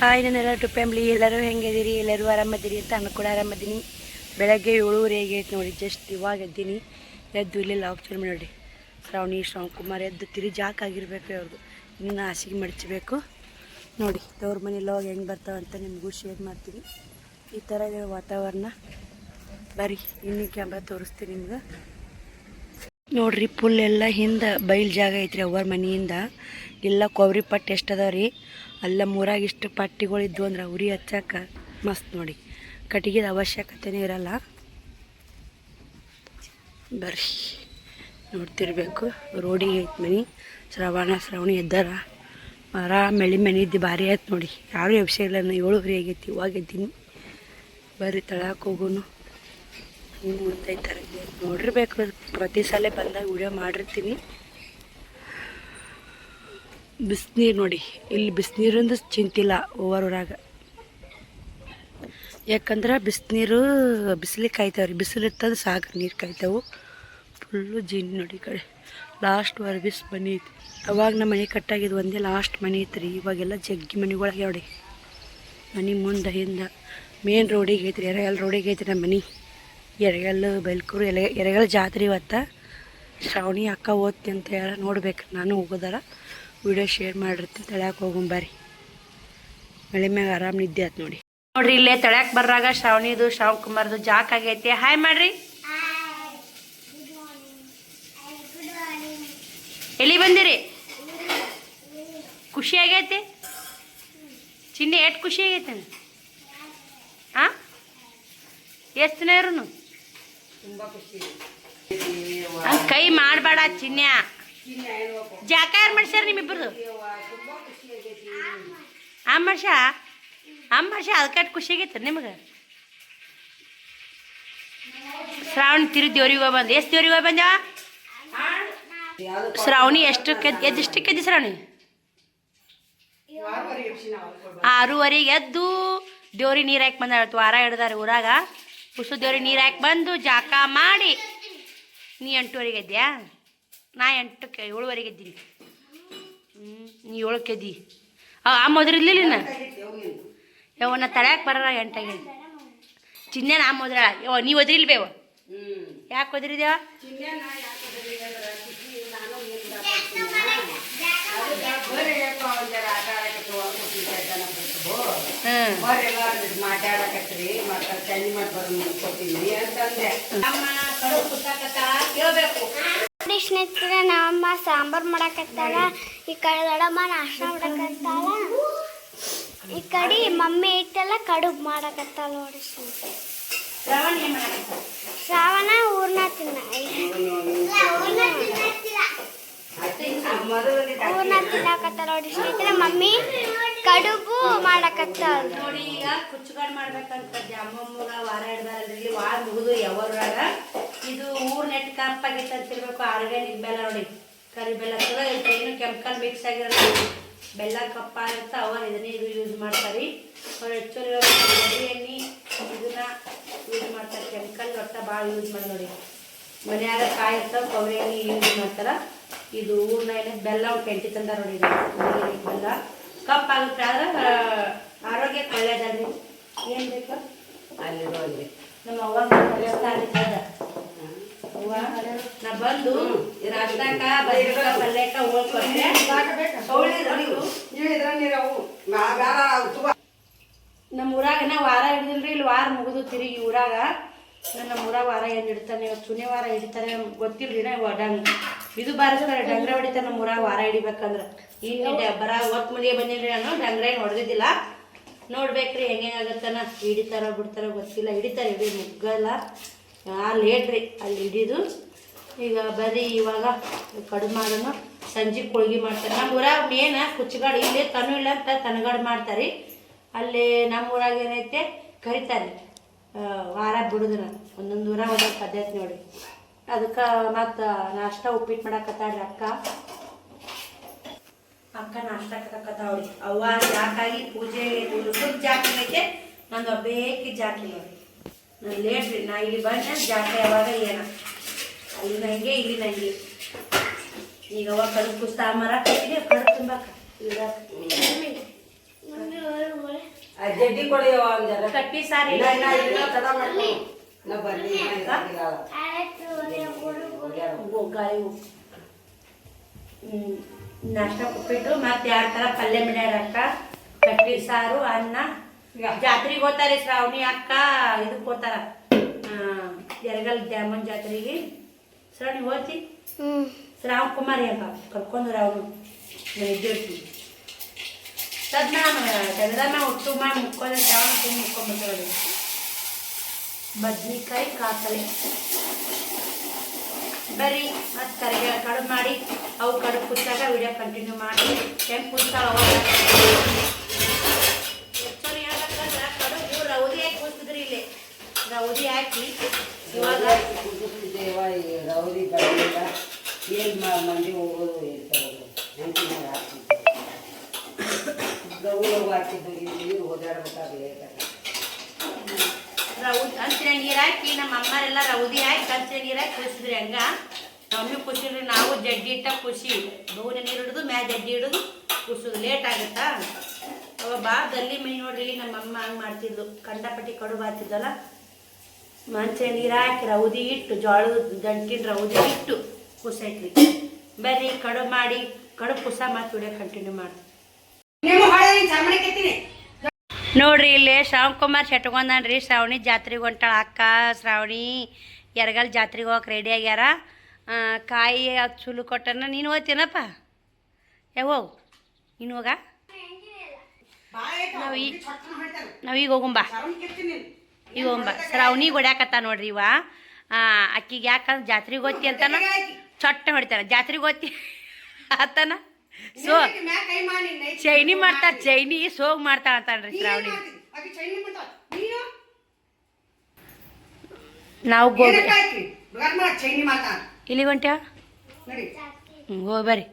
Hi ನನ್ನೆಲ್ಲರೂ family ಎಲ್ಲರೂ ಹೆಂಗಿದ್ದೀರಿ, ಎಲ್ಲರೂ ಆರಾಮದಿರಿ ಅಂತ ನಾನು ಕೂಡ ಆರಾಮದ್ದೀನಿ. ಬೆಳಗ್ಗೆ 7:30 ಆಗೈತೆ ನೋಡಿ. ಜಸ್ಟ್ ಇವಾಗ ಎದ್ದೀನಿ. ಎದ್ದು ಇಲ್ಲಿ ಲಾಕ್ ಚಾಲು ನೋಡಿ. ಶ್ರಾವಣಿ ಕುಮಾರ್ ಎದ್ದು ಜಾಕ್ ಆಗಿರಬೇಕು. ಅವ್ರದ್ದು ಇನ್ನು ಹಾಸಿಗೆ ಮಡಚಬೇಕು ನೋಡಿ. ಅವ್ರ ಮನೇಲಿ ಹೋಗಿ ಹೆಂಗೆ ಬರ್ತಾವಂತ ನಿಮಗೂ ಶೇರ್ ಮಾಡ್ತೀನಿ. ಈ ಥರ ಇದೆ ವಾತಾವರಣ. ಬರೀ ಇನ್ನೂ ಕ್ಯಾಮ್ರಾ ತೋರಿಸ್ತೀನಿ ನಿಮ್ಗೆ ನೋಡ್ರಿ. ಫುಲ್ ಎಲ್ಲ ಹಿಂದೆ ಬಯಲು ಜಾಗ ಐತ್ರಿ ಅವ್ರ ಮನೆಯಿಂದ. ಎಲ್ಲ ಕೊಬ್ಬರಿ ಪಟ್ಟು ಎಷ್ಟು ಅದಾವ ರೀ. ಅಲ್ಲ ಮೂರಾಗ ಇಷ್ಟು ಪಟ್ಟಿಗಳಿದ್ವು ಅಂದ್ರೆ ಉರಿ ಹಚ್ಚಾಕ ಮಸ್ತ್ ನೋಡಿ. ಕಟ್ಟಿಗೆದ ಅವಶ್ಯಕತೆನೇ ಇರಲ್ಲ. ಬರ್ರಿ ನೋಡ್ತಿರ್ಬೇಕು. ರೋಡಿಗೆ ಐತೆ ಮನೆ. ಶ್ರಾವಣಿ ಎದ್ದಾರ. ಆರಾಮ ಮೆಳಿ ಮನೆ ಇದ್ದು ಭಾರಿ ಆಯ್ತು ನೋಡಿ. ಯಾರೂ ಎಬ್ಸೆ ಇಲ್ಲ. 7:30 ಆಗೈತಿ. ಇವಾಗ ಎದ್ದೀನಿ. ಬರ್ರಿ ತಳಕ್ಕೆ ಹೋಗೋನು. ಹಿಂಗೆ ಮುಂದೈತಾರೆ ನೋಡಿರ್ಬೇಕು. ಪ್ರತಿ ಸಲ ಬಂದಾಗ ವಿಡಿಯೋ ಮಾಡಿರ್ತೀನಿ. ಬಿಸಿನೀರು ನೋಡಿ. ಇಲ್ಲಿ ಬಿಸಿನೀರಿಂದ ಚಿಂತಿಲ್ಲ ಊರಾಗ. ಯಾಕಂದ್ರೆ ಬಿಸಿನೀರು ಬಿಸಿಲಿಗೆ ಕಾಯ್ತಾವ್ರಿ. ಬಿಸಿಲು ಇರ್ತದೆ ಸಾಕು ನೀರು ಕಾಯ್ತಾವು. ಫುಲ್ಲು ಜೀನಿ ನೋಡಿ. ಈ ಕಡೆ ಲಾಸ್ಟ್ ವರ್ಬಿಸ್ ಮನೆ ಐತಿ. ಅವಾಗ ನಮ್ಮ ಮನೆ ಕಟ್ಟಾಗಿದ್ದು ಒಂದೇ ಲಾಸ್ಟ್ ಮನೆ ಐತಿ ರೀ. ಇವಾಗೆಲ್ಲ ಜಗ್ಗಿ ಮನೆಗಳಾಗ್ಯಾವ ನೋಡಿ. ಮನೆ ಮುಂದೆ ಹಿಂದೆ ಮೇನ್ ರೋಡಿಗೆ ಐತ್ರಿ. ಎರೆಗಲ್ ರೋಡಿಗೆ ಐತ್ರಿ ನಮ್ಮ ಮನೆ. ಎರೆಗಲ್ಲು ಬೈಲ್ಕೂರು ಎರೆಗಲ್ ಜಾತ್ರೆ ಇವತ್ತು. ಶ್ರಾವಣಿ ಅಕ್ಕ ಓದ್ತಿ ಅಂತ ಹೇಳಿ ನೋಡ್ಬೇಕು. ನಾನು ಹೋಗೋದಾರ ವಿಡಿಯೋ ಶೇರ್ ಮಾಡಿರ್ತೀನಿ. ತಳ್ಯಾಕೆ ಹೋಗೊಂಬರ್ರಿ. ಮಳೆ ಮ್ಯಾಗ ಆರಾಮ್ ನಿದ್ದೆ ಆಯ್ತು ನೋಡಿ. ನೋಡ್ರಿ ಇಲ್ಲೇ ತಳ್ಯಾಕೆ ಬರ್ರಾಗ ಶ್ರಾವಣಿದು ಕುಮಾರ್ದು ಜಾಕ್ ಆಗೈತಿ. ಹಾಯ್ ಮಾಡ್ರಿ. ಎಲ್ಲಿ ಬಂದಿರಿ? ಖುಷಿ ಆಗೈತಿ? ಚಿನ್ನಿ ಎಷ್ಟು ಖುಷಿ ಆಗೈತೆ? ಹಾಂ ಎಷ್ಟು ದಿನ ಇರೋನು? ಹಂಗೆ ಕೈ ಮಾಡಬೇಡ ಚಿನ್ಯ. ಜಾಕ ಯಾರು ಮಾಡ್ಸ್ಯಾರ ನಿಮ್ಮಿಬ್ಬರದು? ಮನುಷ್ಯ ಅದಕ್ಕೆ ಖುಷಿ ಆಗೈತೆ ನಿಮಗೆ? ಶ್ರಾವಣಿ ದೇವ್ರಿಗೆ ಹೋಗಿ ಬಂದು ಎಷ್ಟು ದೇವ್ರಿಗೆ ಹೋಗಿ ಬಂದ್ಯಾವ? ಶ್ರಾವಣಿ ಎಷ್ಟಕ್ಕೆ ಎದ್ದಿ ಶ್ರಾವಣಿ? 6:30 ಎದ್ದು ದೇವ್ರಿಗೆ ನೀರು ಹಾಕಿ ಬಂದಾಳತ್ತು. ವಾರ ಹಿಡ್ದಾರೆ ಊರಾಗ. ಹುಸು ದೇವ್ರಿಗೆ ನೀರು ಹಾಕಿ ಬಂದು ಜಾಕ ಮಾಡಿ. ನೀ 8:30 ಎದ್ದ್ಯಾ? ನಾ 7:30 ಎದ್ದೀನಿ. ನೀ 7ಕ್ಕೆ ಎದ್ದಿ. ಮೊದಲಿರ್ಲಿಲ್ಲ ನಾ ತಳ್ಯಾಕೆ ಬರೋಣ 8ಗೆ. ಚಿನ್ನೆ ನಾ ಮೊದಲ ನೀವು ಒದ್ರಿಲ್ ಬೇವ. ಯಾಕೆ ಒದ್ರಿದೇವ? ಸ್ನೇಹಿತರೆ, ನಮ್ಮಮ್ಮ ಸಾಂಬಾರು ಮಾಡಕತ್ತಾಳ. ಈ ಕಡೆ ದೊಡ್ಡಮ್ಮ ನಾಷ್ಟ ಮಾಡಕತ್ತಾಳ. ಈ ಕಡೆ ಮಮ್ಮಿ ಇಟ್ಟೆಲ್ಲ ಕಡುಬು ಮಾಡಕತ್ತಾಳ ನೋಡಿ. ಶ್ರಾವಣ ಊರ್ನ ತಿನ್ನಕತ್ತಾಳ ನೋಡಿ ಸ್ನೇಹಿತರೆ. ಮಮ್ಮಿ ಕಡುಬು ಮಾಡಕತ್ತಾಳ ನೋಡಿ. ಈಗ ಕುಚ್ಚುಗಾಡ್ ಮಾಡ್ಬೇಕಂತ ಅಮ್ಮಮ್ಮಗ ವಾರ ಹಿಡ್ದಾರಲ್ರಿ. ವಾರ ಮುಗಿದು ಯಾವಾಗ ಇದು ಊರ್ ನೆಟ್ ಕಪ್ಪಾಗೈತೆ ಅಂತಿರ್ಬೇಕು. ಆರ್ಗ್ಯಾನಿಕ್ ಬೆಲ್ಲ ನೋಡಿ. ಕರಿ ಬೆಲ್ಲ ಚಲೋ ಇರುತ್ತೆ. ಏನು ಕೆಮಿಕಲ್ ಮಿಕ್ಸ್ ಆಗಿರೋದು. ಬೆಲ್ಲ ಕಪ್ಪಾಗಿರುತ್ತೆ. ಅವರು ಇದನ್ನೇ ಇದು ಯೂಸ್ ಮಾಡ್ತಾರೆ. ಅವ್ರು ಆ್ಯಕ್ಚುಲಿ ಕೊಬ್ಬರಿ ಎಣ್ಣೆ ಇದನ್ನ ಯೂಸ್ ಮಾಡ್ತಾರೆ. ಕೆಮಿಕಲ್ ಒಟ್ಟ ಭಾಳ ಯೂಸ್ ಮಾಡಿ ನೋಡಿ. ಮನ್ಯಾಗ ಕಾಯಿ ಇರ್ತಾವೆ, ಕೊಬ್ಬರಿ ಎಣ್ಣೆ ಯೂಸ್ ಮಾಡ್ತಾರೆ. ಇದು ಊರ್ನ ಎಣ್ಣೆ ಬೆಲ್ಲ ಒಂದು ಪೆಂಟಿ ತಂದಾರ ನೋಡಿ. ಇದು ಬೆಲ್ಲ ಕಪ್ಪಾಗುತ್ತೆ. ಆದ್ರೆ ಆರೋಗ್ಯಕ್ಕೆ ಒಳ್ಳೇದಲ್ರಿ. ಏನು ಬೇಕು ಅಲ್ಲಿ ನಮ್ಮ ಅವ್ವ ನಾ ಬಂದು ನಾಷ್ಟಾಕ ಪಲ್ಯಕ್ಕ ಹೋಗ್ಕೊಂಡೆ. ನಮ್ಮ ಊರಾಗ ನಾ ವಾರ ಹಿಡಿದಿಲ್ರಿ. ಇಲ್ಲಿ ವಾರ ಮುಗಿದು ತಿರುಗಿ ಊರಾಗ ನಮ್ಮ ಊರಾಗ ವಾರ ಏನು ಹಿಡಿತಾನೆ. ಶುನಿ ವಾರ ಹಿಡಿತಾರೆ ಗೊತ್ತಿಲ್ರಿ. ಇದು ಬಾರಿಸ್ತಾರೆ. ಡಂಗ್ರ ಹೊಡಿತಾರೆ ನಮ್ಮ ಊರಾಗ ವಾರ ಹಿಡಿಬೇಕಂದ್ರೆ. ಇನ್ನು ಒತ್ತು ಮದಿಗೆ ಬಂದಿಲ್ರಿ. ನಾನು ಡಂಗ್ರ ಏನು ಹೊಡೆದಿದ್ದಿಲ್ಲ. ನೋಡ್ಬೇಕ್ರಿ ಹೆಂಗಾಗತ್ತನ. ಹಿಡಿತಾರ ಬಿಡ್ತಾರ ಗೊತ್ತಿಲ್ಲ. ಹಿಡಿತಾರೆ ಹಿಡಿ ಮುಗ್ಗಲ್ಲ. ಲೇಟ್ರಿ ಅಲ್ಲಿ ಹಿಡಿದು. ಈಗ ಬರೀ ಇವಾಗ ಕಡುಬು ಮಾಡೋಣ. ಸಂಜೆ ಹೋಳ್ಗೆ ಮಾಡ್ತಾರೆ. ನಮ್ಮ ಊರಾಗ ಮೇನ ಕುಚ್ಚುಗಾಡು. ಇಲ್ಲಿ ತನು ಇಲ್ಲ ಅಂತ ತನಗಾಡು ಮಾಡ್ತಾರೆ. ಅಲ್ಲಿ ನಮ್ಮ ಊರಾಗ ಏನೈತೆ ಕರಿತಾರೆ ವಾರ ಬಿಡುದ್ರ. ಒಂದೊಂದು ಊರಾಗ ಒಂದೊಂದು ಪದ್ಧತಿ ನೋಡಿ. ಅದಕ್ಕೆ ಮತ್ತು ನಾಷ್ಟ ಉಪ್ಪಿಟ್ಟು ಮಾಡಕತ್ತಾಳ್ರಿ ಅಕ್ಕ ನಾಷ್ಟ ಕತ್ತಾವ್ರಿ. ಅವ್ವ ಜಾಕಾಗಿ ಪೂಜೆ ಜಾಕೈತೆ. ನಂದು ಒಬ್ಬೇಕಿ ಜಾಕಿ ನೋಡಿ. ನಾನು ಲೇಟ್ರಿ. ನಾ ಇಲ್ಲಿ ಬಂದೆ ಜಾಕ ಯಾವಾಗ ಏನ ಅಲ್ಲಿ ನಂಗೆ ಇಲ್ಲಿ ನಂಗೆ. ಈಗ ಅವಾಗ ಕಡುಬು ಕುಸ್ತಾ ಮರ ಕಡುಬು ತುಂಬಾಕ. ಜಡ್ಡಿ ಕೊಡಿಯವ ಒಂದ್ ಜರ ಕಟ್ಟಿ ಸಾರಿ ತಡ ಮಾಡ್ಕೊ ನಾ ಬರ್ಲಿ ಗಾಳಿ ನಾಷ್ಟ ಉಪ್ಪಿಟ್ಟು ಮತ್ತೆ 2 ಥರ ಪಲ್ಯ ಮಾಡ್ಯಾರ ಅಕ್ಕ ಕಟ್ಟಿ ಸಾರು ಅನ್ನ ಜಾತ್ರೆಗೆ ಹೋಗ್ತಾರೆ ಶ್ರಾವಣಿ ಅಕ್ಕ ಇದಕ್ಕೆ ಹೋಗ್ತಾರ ಯರಗಲ್ ದ್ಯಾಮನ್ ಜಾತ್ರೆಗೆ ಶ್ರಾವಣಿ ಹೋಗ್ತಿ ಶ್ರಾವಣ್ ಕುಮಾರಿ ಅಕ್ಕ ಕರ್ಕೊಂಡ್ರ ಅವನು ಇದ್ದೇಳ್ತಿ ಸದ್ನ ತೆಗೆದಮ್ಮ ಹುಟ್ಟು ಮಾಡಿ ಮುಕ್ಕೊಂಡ್ರೆ ಶ್ರಾವಣ ತುಂಬ ಮುಕ್ಕೊಂಡ್ಬಿಡ್ತಾರೆ ಬದ್ನಿಕಾಯಿ ಕಾಕಲೆ ಬರ್ರಿ ಮತ್ತು ಕಡುಬು ಮಾಡಿ ಅವು ಕಡುಬು ಕುಚ್ಚಾಗ ವಿಡಿಯೋ ಕಂಟಿನ್ಯೂ ಮಾಡಿ ಹೆಂಗೆ ಕುಚ್ಚಾವ ಆ್ಯಕ್ಚುಲಿ ಹೇಳ್ಬೇಕಂದ್ರೆ ಕಡುಬು ರೌದಿ ಹಾಕಿ ಕುಚ್ತಿದ್ರಿ ಇಲ್ಲಿ ರೌದಿ ಹಾಕಿ ಇವಾಗ ರೌದಿ ಬರಲಿಲ್ಲ ಏನು ಮಂದಿ ಹೋಗೋದು ಹೇಳ್ತಾರೆ ನೆನಪಿನಾಗ ಹಾಕ್ತಿದ್ರು ಹಾಕಿದ್ದು ನೀರು ಓದಾಡ್ಬೇಕಾಗಲಿ ರೌದಿ ಅಂಚಿನ ನೀರು ಹಾಕಿ ನಮ್ಮ ಅಮ್ಮರೆಲ್ಲ ರೌದಿ ಹಾಕಿ ಅಂಚಿನ ನೀರು ಹಾಕಿ ಕುದಿಸಿದ್ರಿ ಹಂಗ ಮಮ್ಮಿ ಕುಸಿದ್ರಿ ನಾವು ಜಡ್ಡಿ ಇಟ್ಟ ಕುಸಿ ಬಹುನ ನೀರು ಹಿಡಿದು ಮ್ಯಾಲ ಜಡ್ಡಿ ಹಿಡಿದು ಕುಸೋದು ಲೇಟ್ ಆಗುತ್ತಾ ಅವಾಗ ಬಾದಲ್ಲಿ ಮೈ ನೋಡ್ರಿ ನಮ್ಮ ಅಮ್ಮ ಹಂಗೆ ಮಾಡ್ತಿದ್ಲು ಕಂಡಪಟ್ಟಿ ಕಡುಬು ಹಾಕ್ತಿದ್ದಲ್ಲ ಮಂಚಿನ ನೀರು ಹಾಕಿ ರೌದಿ ಇಟ್ಟು ಜೋಳದ ದಂಟಿನ ರೌದಿ ಇಟ್ಟು ಕುಸ ಇಟ್ರಿ ಬರ್ರಿ ಕಡುಬು ಮಾಡಿ ಕಡುಬು ಕುಸ ಮತ್ತು ವಿಡಿಯೋ ಕಂಟಿನ್ಯೂ ಮಾಡ್ತೀವಿ ನೋಡ್ರಿ ಇಲ್ಲಿ ಶ್ರಾವಣ್ ಕುಮಾರ್ ಶೆಟ್ಕೊಂಡನ್ರಿ ಶ್ರಾವಣಿ ಜಾತ್ರೆಗೆ ಹೊಂಟಾಳ ಅಕ್ಕ ಶ್ರಾವಣಿ ಯರಗಲ್ ಜಾತ್ರೆಗೆ ಹೋಗಕ್ಕೆ ರೆಡಿ ಆಗ್ಯಾರ ಕಾಯಿ ಅದು ಸುಲು ಕೊಟ್ಟನ ನೀನು ಹೋಗ್ತೀನಪ್ಪ ಹೋಗು ನೀನು ಹೋಗ ನಾವೀಗ ಹೋಗುಂಬ ಈಗ ಹೋಗುಂಬ ಶ್ರಾವಣಿಗೆ ಹೊಡ್ಯಾಕತ್ತ ನೋಡ್ರಿ ಇವ ಅಕ್ಕಿಗೆ ಯಾಕಂದ್ರೆ ಜಾತ್ರೆಗೆ ಹೋಗ್ತಿ ಅಂತಾನ ಚೊಟ್ಟ ಹೊಡಿತಾರ ಜಾತ್ರೆಗೆ ಹೋಗ್ತಿ ಆತನ ಸೋ ಚೈನಿ ಮಾಡ್ತಾರ ಚೈನಿ ಸೋಗ್ ಮಾಡ್ತಾಳ ಅಂತಾನ್ರಿ ಶ್ರಾವಣಿ ನಾವು ಇಲ್ಲಿ ಹೊಂಟ್ಯಾ ಹೋಗಿ ಬರ್ರಿ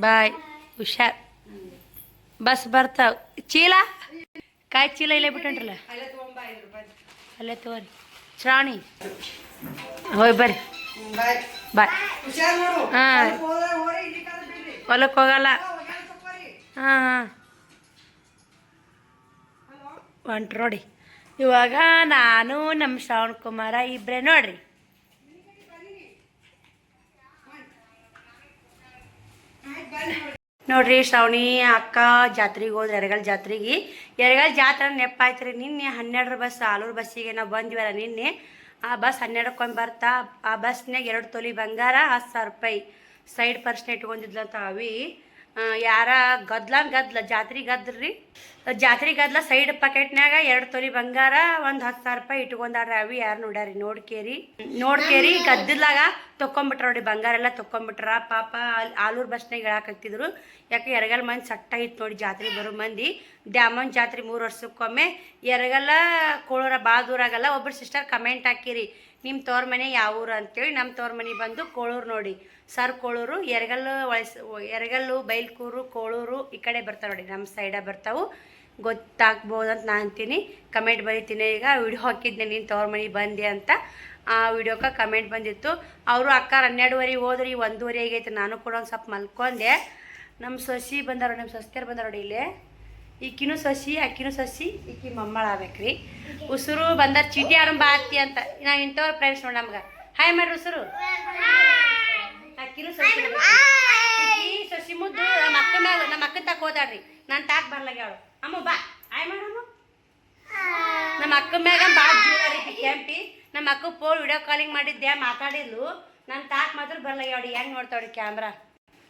ಬಾಯ್ ಹುಷಾರ್ ಬಸ್ ಬರ್ತಾವ ಚೀಲ ಕಾಯಿ ಚೀಲ ಇಲ್ಲೇ ಬಿಟ್ಟಂಟ್ರಲ್ಲ ಅಲ್ಲೇ ತಗೋರಿ ಶ್ರಾವಣಿ ಹೋಗಿ ಬರ್ರಿ ಬಾಯ್ ಹಾಂ ಹೊಲಕ್ಕೆ ಹೋಗಲ್ಲ ಹಾಂ ಹಾಂ ಹೊಂಟ್ರು ನೋಡಿ ಇವಾಗ ನಾನು ನಮ್ಮ ಶ್ರಾವಣ್ ಕುಮಾರ ಇಬ್ಬರೇ ನೋಡ್ರಿ ನೋಡ್ರಿ ಶ್ರಾವಣಿ ಅಕ್ಕ ಜಾತ್ರೆಗೆ ಹೋದ್ರೆ ಯರಗಲ್ ಜಾತ್ರೆಗೆ ಯರಗಲ್ ಜಾತ್ರೆ ನೆಪ್ಪಾಯ್ತು ರೀ ನಿನ್ನೆ 12 ಬಸ್ ಆಲೂರು ಬಸ್ಸಿಗೆ ನಾವು ಬಂದಿವಲ್ಲ ನಿನ್ನೆ ಆ ಬಸ್ 12ಕ್ಕೆ ಬರ್ತಾ ಆ ಬಸ್ನಾಗ 2 ತೊಲಿ ಬಂಗಾರ 10,000 ರೂಪಾಯಿ ಸೈಡ್ ಪರ್ಸ್ನ ಇಟ್ಕೊಂಡಿದ್ಲಂತ ಅವಿ ಯಾರ ಗದ್ಲ ಜಾತ್ರೆ ಗದ್ರಿ ಜಾತ್ರೆ ಗದ್ಲ ಸೈಡ್ ಪಾಕೆಟ್ನಾಗ 2 ತೊಲಿ ಬಂಗಾರ ಒಂದು 10,000 ರೂಪಾಯಿ ಇಟ್ಕೊಂಡಾರ್ರಿ ಅವಿ ಯಾರು ನೋಡ್ಯಾರಿ ನೋಡ್ಕೇರಿ ಗದ್ದಲಾಗ ತೊಕೊಂಬಿಟ್ರ ನೋಡಿ ಬಂಗಾರ ಎಲ್ಲ ತೊಕೊಂಬಿಟ್ರ ಪಾಪ ಆಲೂರು ಬಸ್ನಾಗ ಹೇಳಾಕತ್ತಿದ್ರು ಯಾಕೆ ಯರಗಲ್ ಮಂದಿ ಸಟ್ಟಾಗಿತ್ತು ನೋಡಿ ಜಾತ್ರೆ ಬರೋ ಮಂದಿ ದ್ಯಾಮನ್ ಜಾತ್ರೆ 3 ವರ್ಷಕ್ಕೊಮ್ಮೆ ಯರಗಲ್ಲ ಕೋಳೂರ ಭಾಳ ದೂರ ಆಗಲ್ಲ ಒಬ್ಬರು ಸಿಸ್ಟರ್ ಕಮೆಂಟ್ ಹಾಕಿರಿ ನಿಮ್ಮ ತವ್ರ ಮನೆ ಯಾವ ಊರು ಅಂತೇಳಿ ನಮ್ಮ ತವ್ರ ಮನೆ ಬಂದು ಕೋಳೂರು ನೋಡಿ ಸರ್ ಕೋಳೂರು ಯರಗಲ್ಲು ಬೈಲ್ಕೂರು ಕೋಳೂರು ಈ ಕಡೆ ಬರ್ತಾವೆ ನೋಡಿ ನಮ್ಮ ಸೈಡ ಬರ್ತಾವೆ ಗೊತ್ತಾಗ್ಬೋದಂತ ನಾನು ಅಂತೀನಿ ಕಮೆಂಟ್ ಬರೀತೀನಿ ಈಗ ವಿಡಿಯೋ ಹಾಕಿದ್ದೆ ನೀನು ತವ್ರ ಮನೆ ಬಂದೆ ಅಂತ ಆ ವಿಡಿಯೋಕ್ಕೆ ಕಮೆಂಟ್ ಬಂದಿತ್ತು ಅವರು ಅಕ್ಕ 12:30 ಹೋದ್ರಿ 1:30 ಆಗೈತೆ ನಾನು ಕೂಡ ಒಂದು ಸ್ವಲ್ಪ ಮಲ್ಕೊಂಡೆ ನಮ್ಮ ಸೊಸಿ ಬಂದಾರ ನಮ್ಮ ಸೊಸ್ತಿಯರು ಬಂದಾರ ನೋಡಿ ಇಲ್ಲೇ ಈಕಿನೂ ಸೊಸಿ ಅಕ್ಕಿನೂ ಸೊಸಿ ಈಕಿ ಮಮ್ಮಳ ಆಗ್ಬೇಕ್ರಿ ಉಸುರು ಬಂದಾರ ಚೀಟಿ ಆರಂಭ ಆತಿ ಅಂತ ನಾವು ಇಂಥವ್ರ ಫ್ರೆಂಡ್ಸ್ ನೋಡಿ ನಮ್ಗೆ ಹಾಯ್ ಮಾಡ್ರಿ ಉಸುರು ಅಕ್ಕಿನೂ ಸೊಸಿ ಈಕಿ ಸೊಸಿ ಮುದ್ದು ನಮ್ಮ ಅಕ್ಕನ ತಾಕ ಹೋದಾಡ್ರಿ ನಾನು ತಾಕ್ ಬರ್ಲಾಗ್ಯಾಳು ಅಮ್ಮ ಬಾ ಹಾಯ್ ಮಾಡಮ್ಮ ನಮ್ಮ ಅಕ್ಕ ಮ್ಯಾಗ ಭಾಳ ಜೀವನ ಕೆಂಪಿ ನಮ್ಮ ಅಕ್ಕ ಫೋನ್ ವಿಡಿಯೋ ಕಾಲಿಂಗ್ ಮಾಡಿದ್ದೆ ಮಾತಾಡಿದ್ಲು ನನ್ನ ತಾಕ್ ಮಾತ್ರ ಬರ್ಲಾಗ್ಯಾವ್ರಿ ಹೆಂಗೆ ನೋಡ್ತಾವ್ರಿ ಕ್ಯಾಮ್ರಾ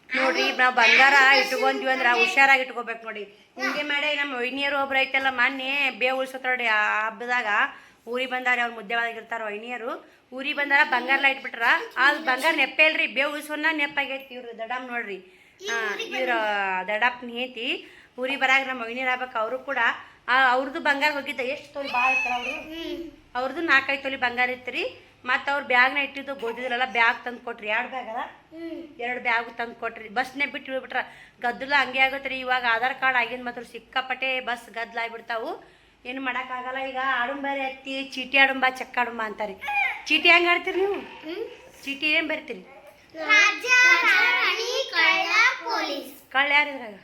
ನೋಡ್ರಿ ನಾವು ಬಂಗಾರ ಇಟ್ಕೊಂಡ್ವಿ ಅಂದ್ರೆ ಹುಷಾರಾಗಿ ಇಟ್ಕೋಬೇಕು ನೋಡಿ ಹಿಂಗೆ ಮಾಡಿ ನಮ್ಮ ವೈನಿಯರು ಒಬ್ರು ಐತಲ್ಲ ಮೊನ್ನೆ ಬೇವು ಉಳ್ಸೋತಾಡಿ ಆ ಹಬ್ಬದಾಗ ಊರಿಗೆ ಬಂದಾರ ಅವ್ರು ಮುದ್ದೆವಾಗಿರ್ತಾರ ವೈನಿಯರು ಊರಿಗೆ ಬಂದಾರ ಬಂಗಾರ ಇಟ್ಬಿಟ್ರ ಅದು ಬಂಗಾರ ನೆಪ್ಪೆ ಇಲ್ರಿ ಬೇವು ಉಳ್ಸೋನ ನೆಪ್ಪಾಗೈತಿ ಇವ್ರು ದಡಮ್ ನೋಡ್ರಿ ಇವ್ರ ದಡಪ್ಪನ ಹೇತಿ ಊರಿಗೆ ಬರಾಗ ನಮ್ಮ ವೈನಿಯರ್ ಆಗ್ಬೇಕು ಅವರು ಕೂಡ ಅವ್ರದ್ದು ಬಂಗಾರ ಹೋಗಿದ್ದ ಎಷ್ಟು ತೊಲಿ ಭಾಳ ಇರ್ತಾರ ಅವರು ಅವ್ರದ್ದು 4-5 ತೊಲಿ ಬಂಗಾರ ಇತ್ತು ಮತ್ತು ಅವ್ರು ಬ್ಯಾಗ್ನ ಇಟ್ಟಿದ್ದು ಗೊತ್ತಿದ್ರಲ್ಲ ಬ್ಯಾಗ್ ತಂದು ಕೊಟ್ರಿ 2 ಬ್ಯಾಗ್ ಅಲ್ಲ 2 ಬ್ಯಾಗ್ ತಂದು ಕೊಟ್ರಿ ಬಸ್ನೇ ಬಿಟ್ಟು ಇಳ್ಬಿಟ್ರ ಗದ್ದಲ ಹಂಗೆ ಆಗುತ್ತೆ ರೀ ಇವಾಗ ಆಧಾರ್ ಕಾರ್ಡ್ ಆಗಿಂದ ಮಾತ್ರ ಸಿಕ್ಕಾಪಟ್ಟೆ ಬಸ್ ಗದ್ದಲ ಆಗಿಬಿಡ್ತಾವು ಏನು ಮಾಡೋಕ್ಕಾಗಲ್ಲ ಈಗ ಆಡುಂಬಾರಿ ಹತ್ತಿ ಚೀಟಿ ಆಡುಂಬ ಚೆಕ್ ಆಡುಂಬ ಅಂತಾರೆ ಚೀಟಿ ಹೆಂಗೆ ಆಡ್ತೀರಿ ನೀವು ಚೀಟಿ ಏನು ಬರ್ತೀರಿ ಕಳ್ಳ ಯಾರಿದ್ರಾಗ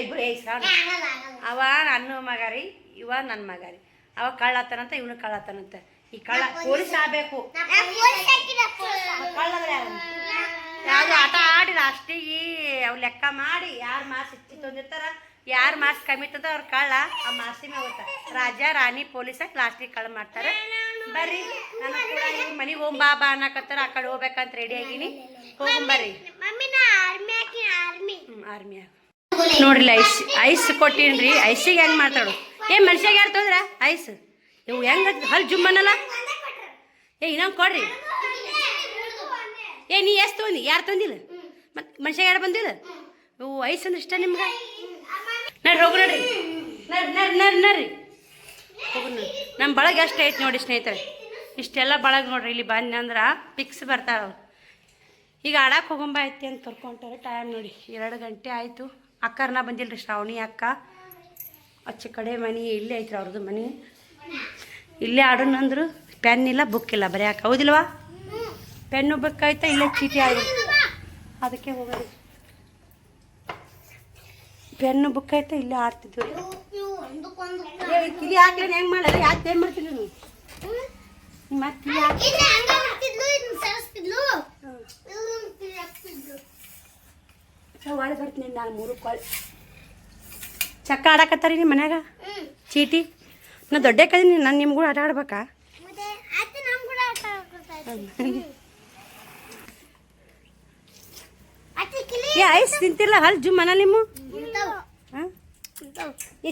ಇಬ್ರು ಅವ ನನ್ನ ಮಗ ರೀ, ಇವ ನನ್ನ ಮಗ ರೀ. ಅವ ಕಳ್ಳಾತನಂತ, ಇವನು ಕಳ್ಳಾತನಂತ. ಈ ಕಳ್ಳ ಪೊಲೀಸ್ ಆಗ್ಬೇಕು. ಕಳ್ಳದ್ರೆ ಯಾವ್ದು ಆಟ ಆಡಿ ಲಾಸ್ಟಿಗೆ ಅವ್ ಲೆಕ್ಕ ಮಾಡಿ ಯಾರು ಮಾರ್ಕ್ಸ್ ಹೆಚ್ಚು ತಂದಿರ್ತಾರ, ಯಾರು ಮಾರ್ಕ್ಸ್ ಕಮ್ಮಿ ತಂದ ಅವ್ರ ಕಳ್ಳ. ಆ ಮಾರ್ಕ್ಸಿನ ಹೋಗ್ತಾರೆ ರಾಜ ರಾಣಿ ಪೊಲೀಸ ಲಾಸ್ಟಿಗೆ ಕಳ್ಳ ಮಾಡ್ತಾರೆ. ಬರ್ರಿ ನನಗೆ ಕೂಡ ಈಗ ಮನೆಗೆ ಹೋಗ್ ಬಾ ಬಾ ಅನ್ನಕತ್ತಾರ. ಆ ಕಡೆ ಹೋಗ್ಬೇಕಂತ ರೆಡಿ ಆಗೀನಿ. ಹೋಗಂಬರ್ರಿ. ಆರ್ಮಿ ನೋಡ್ರಿ ಐಸ್ ಕೊಟ್ಟಿನ್ರಿ. ಐಸಿಗೆ ಹೆಂಗ್ ಮಾತಾಡು ಮನುಷ್ಯಾಗ ಯಾರು ತೊಂದ್ರ ಐಸ್ ಇವು ಹೆಂಗ ಹಲ್ ಜುಮ್ಮನಲ್ಲ. ಇನ್ನೊಂದು ಕೊಡ್ರಿ. ನೀ ಎಷ್ಟು ತೊಗೊಂಡಿ? ಯಾರು ತಂದಿಲ್ಲ? ಮತ್ತೆ ಮನುಷ್ಯಾಗ ಯಾರು ಬಂದಿಲ್ಲ? ಇವು ಐಸ್ ಅಂದ್ರೆ ಇಷ್ಟ ನಿಮ್ಗೆ? ನಡ್ರಿ ಹೋಗು, ನಡ್ರಿ ನಡ್ರಿ ಹೋಗು. ನಮ್ಮ ಬಳಗ ಅಷ್ಟು ಐತೆ ನೋಡಿ ಸ್ನೇಹಿತರೆ. ಇಷ್ಟೆಲ್ಲ ಬಳಗ ನೋಡ್ರಿ. ಇಲ್ಲಿ ಬಂದ ಅಂದ್ರೆ ಪಿಕ್ಸ್ ಬರ್ತಾರ ಅವ್ರು. ಈಗ ಆಡಕ್ಕೆ ಹೋಗಂಬ ಐತಿ ಅಂತ ಕರ್ಕೊಂತಾರೆ. ಟೈಮ್ ನೋಡಿ 2 ಗಂಟೆ ಆಯಿತು. ಅಕ್ಕರ್ನ ಬಂದಿಲ್ಲ ಶ್ರಾವಣಿ ಅಕ್ಕ. ಆಚೆ ಕಡೆ ಮನೆ ಇಲ್ಲೇ ಐತ್ರಿ ಅವ್ರದ್ದು ಮನೆ. ಇಲ್ಲೇ ಆಡೋಣಂದ್ರು ಪೆನ್ ಇಲ್ಲ ಬುಕ್ ಇಲ್ಲ ಬರೆಯಾಕ. ಹೌದಿಲ್ವಾ? ಪೆನ್ನು ಬುಕ್ ಆಯ್ತಾ ಇಲ್ಲೇ ಚೀಟಿ ಆಗಿ ಅದಕ್ಕೆ ಹೋಗೋದು. ಪೆನ್ನು ಬುಕ್ ಆಯ್ತಾ ಇಲ್ಲೇ ಆಡ್ತಿದ್ವಿ. ಕಿಲಿ ಹಾಕ್ಲೇನು ಹೆಂಗೆ ಮಾಡೋದು? ಯಾಕೆ ಟೈಮ್ ಮಾಡ್ತಿದ್ವಿ ನೀವು? ಮತ್ತೆ ಒಳಗೆ ಬರ್ತೀನಿ ನಾನು 3 ಕಾಲ್ ಚಕ್ಕ ಆಡಕತ್ತಾರಿ ನಿಮ್ಮ ಮನ್ಯಾಗ ಚೀಟಿ. ನಾ ದೊಡ್ಡ ಕದೀನಿ. ನಾನು ನಿಮ್ಮ ಕೂಡ ಆಟ ಆಡ್ಬೇಕಾ? ಐಸ್ ತಿಂತಿಲ್ಲ ಹಲ್ ಜುಮ್ ಮನ ನಿಮ್ಮ ಹಾಂ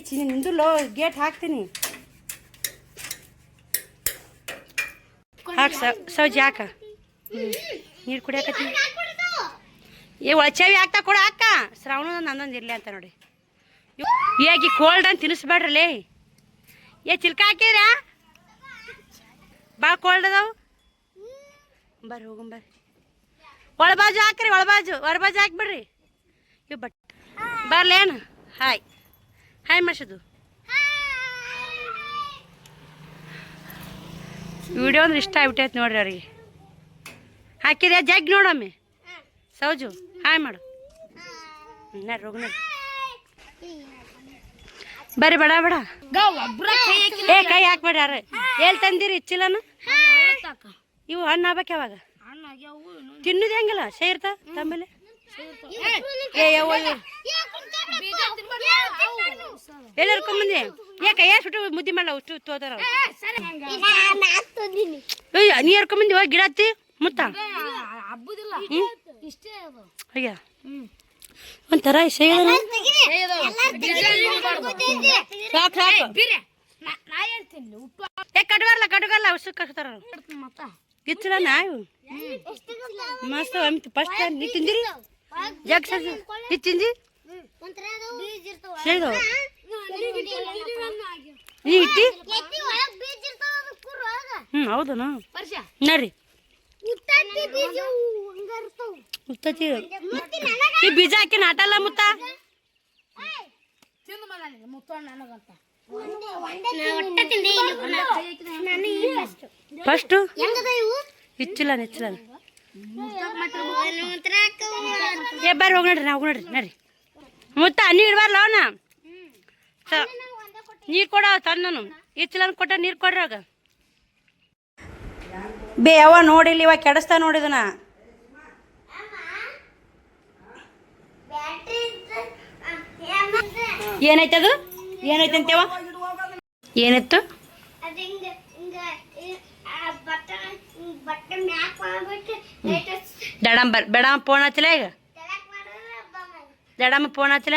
ಚಿನ್ನ ನಿಂದು ಲೋ ಗೇಟ್ ಹಾಕ್ತೀನಿ. ಹಾಕ್ ಸೌಜಿ ಹಾಕ. ನೀರು ಕುಡಿಯಾಕತ್ತೀನಿ. ಒಳಚೇವಿ ಹಾಕ್ತಾ ಕೊಡ ಅಕ್ಕ. ಶ್ರಾವಣ ನಂದೊಂದು ಇರಲಿ ಅಂತ ನೋಡಿ. ಏಗಿ ಕೋಲ್ಡ್ ಅಂತ ತಿನ್ನಿಸ್ಬೇಡ್ರಲ್ಲೇ. ಚಿಲ್ಕ ಹಾಕಿದ್ರಾ? ಭಾಳ ಕೋಲ್ಡ್ ಅದಾವು. ಬರ್ರಿ ಹೋಗಂಬರ್ರಿ. ಒಳಬಾಜು ಹಾಕ್ರಿ. ಹೊರಬಾಜು ಹಾಕ್ಬಿಡ್ರಿ. ಇವು ಬಟ್ ಬರ್ಲೇನು? ಹಾಯ್ ಮಾಡ್ಸೋದು. ವಿಡಿಯೋ ಅಂದ್ರೆ ಇಷ್ಟ ಆಗ್ಬಿಟ್ಟೈತೆ ನೋಡ್ರಿ ಅವ್ರಿಗೆ. ಹಾಕಿದೆ ಜಗ್ ನೋಡಮ್ಮೆ. ಸೌಜು ಹಾಯ್ ಮಾಡು. ನೋಡ್ರಿ ಹೋಗಿ ನೋಡಿ. ಬರ್ರಿ ಬೇಡ ಕೈ ಹಾಕ್ಬೇಡ. ಯಾರು ಎಲ್ಲಿ ತಂದಿರಿ ಚೀಲನ? ಇವು ಹಣ್ಣು ಆಗ್ಬೇಕು ಯಾವಾಗ? ತಿನ್ನೋದು ಹೆಂಗಿಲ್ಲ ಸೇರ್ತ ತಮ್ಮಲ್ಲಿ. ಎಲ್ಲಿ ಹರ್ಕೊಂಬಂದಿ? ಕೈಯಾಗ ಸುಟ್ಟು ಮುದ್ದೆ ಮಾಡಲ್ಲ ಅಷ್ಟು ತೋತಾರ. ನೀ ಹರ್ಕೊಂಬಂದಿ ಹೋಗಿ ಗಿಡ ಹತ್ತಿ ಮುತ್ತ ಅಯ್ಯ ಒಂಥರ ಸೇದ ಕಡುಗಲ್ಲ ಉಸು ಕಟ್ತಾರ. ಗಿಚ್ಚಲ ನಾವು ಮಸ್ತ್ ಫಸ್ಟ್ ನೀ ತಿಂದಿರಿ ಜಗ್ ಸರ್ ನೀ ತಿಂದಿ ಸೇದ ನೀ ಇಟ್ಟಿ. ಹೌದನಾ? ನಡ್ರಿ ಮುತ್ತತಿ ಈ ಬೀಜ ಹಾಕಿ ನಾಟಲ್ಲ ಮುತ್ತ. ಫಸ್ಟು ಇಚ್ಚಿಲ್ಲ ಬರ್ರಿ ಹೋಗಿ ನಡ್ರಿ ಮುತ್ತ ನೀರು ಇಡ್ಬಾರ್ಲ ಅವನ. ನೀರು ಕೊಡ ತನ್ನನು ಇಚ್ಚಿಲ್ಲ ಕೊಟ್ಟ ನೀರು ಕೊಡ್ರಿ ಆಗ. ಯಾವ ನೋಡಿಲ್ಲ ಇವಾಗ ಕೆಡಿಸ್ತಾ ನೋಡಿದನ. ಏನೈತದು? ಏನೈತೆ ಅಂತೇವ? ಏನಿತ್ತು? ಬೇಡಮ್ಮ ಫೋನ್ ಹಚ್ಚಲ. ಈಗ ದಡಮ್ಮ ಫೋನ್ ಹಚ್ಚಲ.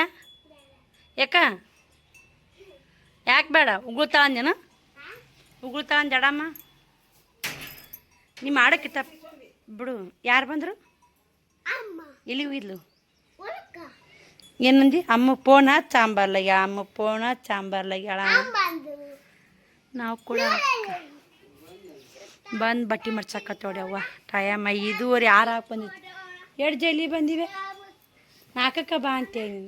ಯಾಕೆ ಬೇಡ? ಉಗುಳ್ತಾಳ ಅಂದೇನು? ಉಗುಳ್ತಾಳ ದಡಮ್ಮ. ನೀ ಮಾಡಕ್ಕಿತ್ತ ಬಿಡು. ಯಾರು ಬಂದರು? ಎಲ್ಲಿ ಹೋಗಿದ್ಲು? ಏನಂದಿ? ಅಮ್ಮ ಫೋನ್ ಚಾಂಬರ್ಲಾಗ್ಯ. ಅಮ್ಮ ಫೋನ್ ಚಾಂಬರ್ಲಾಗ್ಯಾಳ. ನಾವು ಕೂಡ ಬಂದು ಬಟ್ಟೆ ಮರ್ಸಕತ್ತೋಡಿ ಅವ್ವ. ಟೈಮ್ 5:30 6 ಹಾಕಿ ಬಂದಿತ್ತು. 2 ಜಲ್ಲಿ ಬಂದಿವೆ. 4ಕ್ಕೆ ಬಾ ಅಂತೇಳಿ.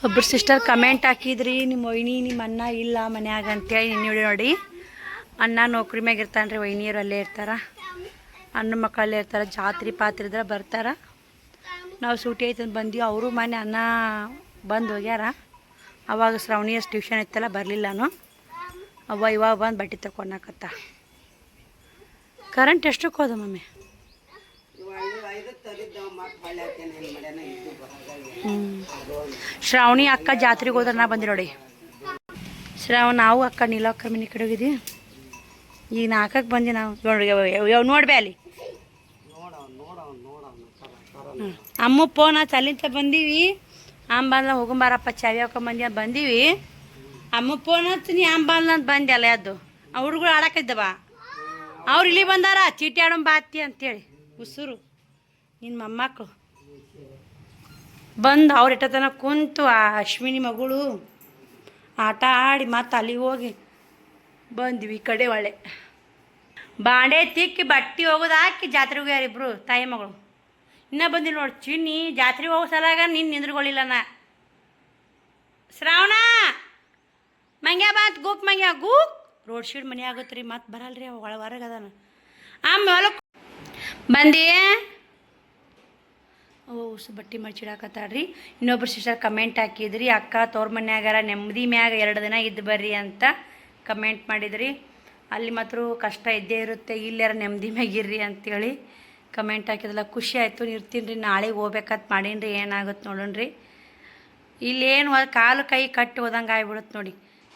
ಒಬ್ಬರು ಸಿಸ್ಟರ್ ಕಮೆಂಟ್ ಹಾಕಿದ್ರಿ ನಿಮ್ಮ ಒಯ್ನಿ ನಿಮ್ಮ ಅನ್ನ ಇಲ್ಲ ಮನ್ಯಾಗ ಅಂತೇಳಿ. ನೋಡಿ ಅಣ್ಣ ನೌಕರಿ ಮ್ಯಾಗ ಇರ್ತಾನೆ ರೀ, ವೈನಿಯರು ಅಲ್ಲೇ ಇರ್ತಾರೆ, ಅಣ್ಣ ಮಕ್ಕಳಲ್ಲೇ ಇರ್ತಾರೆ. ಜಾತ್ರೆ ಪಾತ್ರೆ ಇದ್ರೆ ಬರ್ತಾರೆ. ನಾವು ಸೂಟಿ ಐತಂದು ಬಂದೀವಿ. ಅವರು ಮನೆ ಅಣ್ಣ ಬಂದು ಹೋಗ್ಯಾರ. ಅವಾಗ ಶ್ರಾವಣಿಯಸ್ ಟ್ಯೂಷನ್ ಇತ್ತಲ್ಲ, ಬರಲಿಲ್ಲನು. ಇವಾಗ ಬಂದು ಬಟ್ಟೆ ತಗೊಳಕತ್ತ. ಕರೆಂಟ್ ಎಷ್ಟಕ್ಕೆ ಹೋದ ಮಮ್ಮಿ? ಶ್ರಾವಣಿ ಅಕ್ಕ ಜಾತ್ರೆಗೆ ಹೋದ್ರೆ ನಾ ಬಂದಿ ನೋಡಿ. ನಾವು ಅಕ್ಕ ನೀಲಕ್ಕರ ಮನೆ ಕಡೆ ಹೋಗಿದ್ವಿ. ಈಗ 4ಕ್ಕೆ ಬಂದು ನಾವು ನೋಡ್ಬೇ ಅಲ್ಲಿ ಅಮ್ಮ ಫೋನ್ ಹಚ್ಚಿ ಅಲ್ಲಿಂದ ಬಂದೀವಿ. ಬಂದ ಹೋಗಂಬಾರಪ್ಪ ಚಾವಿ ಹಾಕೊಂಬಂದಿ ಬಂದೀವಿ. ಅಮ್ಮ ಫೋನ್ ಹಚ್ಚಿ ನೀ ಬಂದ ಅಂತ ಬಂದೆ ಅಲ್ಲ. ಅದು ಆ ಹುಡುಗರು ಆಡಕ್ಕಿದ್ದವ, ಅವ್ರು ಇಲ್ಲಿ ಬಂದಾರ ಚೀಟಿ ಆಡೋ ಬಾತಿ ಅಂತೇಳಿ ಉಸುರು ನಿನ್ನ ಮೊಮ್ಮಕ್ಕಳು ಬಂದು ಅವ್ರ ಇಟ್ಟತನ ಕುಂತು ಆ ಅಶ್ವಿನಿ ಮಗಳು ಆಟ ಆಡಿ ಮತ್ತೆ ಅಲ್ಲಿಗೆ ಹೋಗಿ ಬಂದ್ವಿ. ಈ ಕಡೆ ಒಳ್ಳೆ ಬಾಂಡೆ ತಿಕ್ಕಿ ಬಟ್ಟೆ ಹೋಗೋದು ಹಾಕಿ ಜಾತ್ರೆಗೆ ಹೋಗ್ಯಾರ ಇಬ್ರು ತಾಯಿ ಮಗಳು. ಇನ್ನೂ ಬಂದಿಲ್ಲ ನೋಡಿ ಚಿನ್ನಿ. ಜಾತ್ರೆಗೆ ಹೋಗೋ ಸಲಾಗ ನೀನು ನಿಂದ್ರಗೊಳ್ಳಿಲ್ಲ ನಾ. ಶ್ರಾವಣ ಮಂಗ್ಯ ಬಾತ್ ಗೂಪ್ ಮಂಗ್ಯ ಗೂಪ್ ರೋಡ್ ಶೀಡ್ ಮನೆ ಆಗುತ್ತೆ ರೀ. ಮತ್ತೆ ಬರಲ್ರಿ ಹೊರಗೆ ಅದಾನ. ಹೊಲಕ್ಕೆ ಬಂದಿ ಉಸು ಬಟ್ಟೆ ಮಡ್ಚಿಡಾಕತ್ತಾಡ್ರಿ. ಇನ್ನೊಬ್ರು ಸಿಸ್ಟರ್ ಕಮೆಂಟ್ ಹಾಕಿದ್ರಿ, ಅಕ್ಕ ತೋರ್ ಮನ್ಯಾಗಾರ ನೆಮ್ಮದಿ ಮ್ಯಾಗ 2 ದಿನ ಇದ್ದು ಬರ್ರಿ ಅಂತ ಕಮೆಂಟ್ ಮಾಡಿದ್ರಿ. ಅಲ್ಲಿ ಮಾತ್ರ ಕಷ್ಟ ಇದ್ದೇ ಇರುತ್ತೆ, ಇಲ್ಲಾರ ನೆಮ್ಮದಿ ಮ್ಯಾಗಿರ್ರಿ ಅಂತೇಳಿ ಕಮೆಂಟ್ ಹಾಕಿದಲ್ಲ. ಖುಷಿ ಆಯಿತು. ಇರ್ತೀನಿ ರೀ, ನಾಳೆಗೆ ಹೋಗ್ಬೇಕಂತ ಮಾಡೀನಿ. ಏನಾಗುತ್ತೆ ನೋಡೋಣ್ರಿ. ಇಲ್ಲೇನು ಕಾಲು ಕೈ ಕಟ್ಟಿ ಹೋದಂಗೆ ಆಗ್ಬಿಡುತ್ತೆ ನೋಡಿ.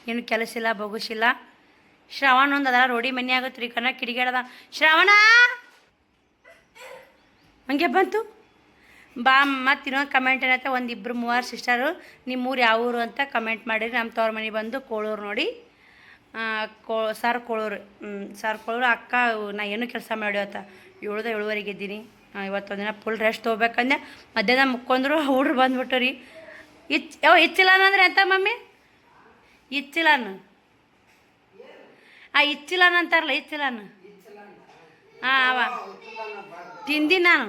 ಏನು ಕೆಲಸ ಇಲ್ಲ, ಬೊಗುಸಿಲ್ಲ. ಶ್ರವಣ ಒಂದು ಅದರ ರೋಡಿ ಮನೆ ಆಗುತ್ತೆ ರೀ. ಕನ್ನ ಕಿಡಿಗೇಡದ ಶ್ರವಣ ಹಂಗೆ ಬಂತು ಬಾ. ಮತ್ತು ಇನ್ನೊಂದು ಕಮೆಂಟ್ ಏನೈತೆ, 1-2-3 ಸಿಸ್ಟರು ನಿಮ್ಮೂರು ಯಾವ ಊರು ಅಂತ ಕಮೆಂಟ್ ಮಾಡಿರಿ. ನಮ್ಮ ತವ್ರ ಮನೆ ಬಂದು ಕೋಳೂರು ನೋಡಿ. ಕೋಳೂರು ಕೋಳೂರು ಅಕ್ಕ. ನಾ ಏನೂ ಕೆಲಸ ಮಾಡಿವತ್ತ 7:30 ಇದ್ದೀನಿ. ಇವತ್ತೊಂದು ದಿನ ಫುಲ್ ರೆಸ್ಟ್ ತೊಗೋಬೇಕಂದೆ. ಮಧ್ಯಾಹ್ನ ಮುಕ್ಕೊಂಡ್ರು ಹುಡ್ರು ಬಂದ್ಬಿಟ್ಟು ರೀ. ಇಚ್ಚಿಲಾನ ಅಂದ್ರೆ ಎಂತ ಮಮ್ಮಿ? ಇಚ್ಚಿಲಾನ ಇಚ್ಚಿಲಾನ ಅಂತಾರಲ್ಲ, ಇಚ್ಚಿಲಾನ. ಅವ ತಿಂದಿ ನಾನು.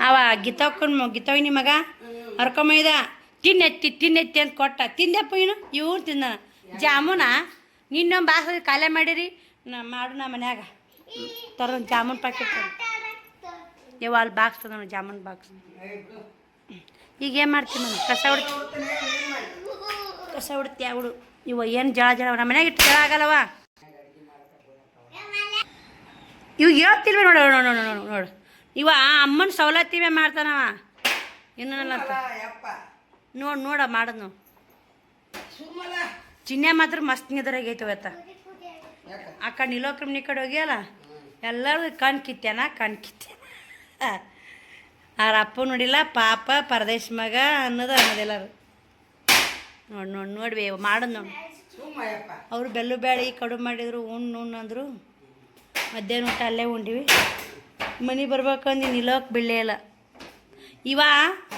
ಅವ ಗಿತ್ತವಿನಿ ಮಗ ಹರ್ಕೊಂಬೈದ ತಿನ್ನೆತ್ತಿ ಅಂತ ಕೊಟ್ಟ. ತಿಂದೆಪ್ಪ ಇವ್ರು ತಿಂದ ಜಾಮೂನ. ನಿನ್ನೊಂದು ಬಾಸ್ ಖಾಲಿ ಮಾಡಿರಿ ಮಾಡು. ನಾ ಮನ್ಯಾಗ ತರೋ ಜಾಮೂನ್ ಪ್ಯಾಕೆಟ್ ಅಲ್ಲಿ ಬಾಕ್ಸ್ ತಂದ ಜಾಮೂನ್ ಬಾಕ್ಸ್. ಈಗ ಏನು ಮಾಡ್ತೀನಿ ನಾನು? ಕಸ ಹೊಡ್ತಿ ಅವಳು. ಇವ ಏನು ಜಳ ನಮ್ಮ ಮನ್ಯಾಗ ಇಟ್ಟು ಜಳ ಆಗಲ್ಲವ. ಇವಾಗ ಹೇಳ್ತಿಲ್ವ ನೋಡು ಇವ ಅಮ್ಮನ ಸವಲತ್ತಿವೆ ಮಾಡ್ತಾನವ. ಇನ್ನಲ್ಲ ನೋಡ ಮಾಡೋದು ಚಿನ್ನೆ ಮಾತ್ರ ಮಸ್ತ್ ನಿದ್ರಾಗೈತೆ ಇವತ್ತ. ಆ ಕಡೆ ನೀಲೋಕ್ರಮನಿ ಕಡೆ ಹೋಗ್ಯಲ್ಲ, ಎಲ್ಲರೂ ಕಣ್ ಕಿತ್ಯಾನ. ಅವ್ರ ಅಪ್ಪ ನೋಡಿಲ್ಲ ಪಾಪ ಪರದೇಶ ಮಗ ಅನ್ನೋದೆಲ್ಲರು ನೋಡ್ವಿ ಮಾಡೋದು ನೋಡಿ. ಅವರು ಬೆಲ್ಲು ಬೇಳೆ ಕಡುಬು ಮಾಡಿದ್ರು. ಉಣ್ಣು ಅಂದರು. ಮಧ್ಯಾಹ್ನ ಊಟ ಅಲ್ಲೇ ಉಂಡಿವಿ. ಮನೆ ಬರ್ಬೇಕಂದು ನಿಲ್ಲೋಕೆ ಬಿಡಲೇ ಇಲ್ಲ. ಇವ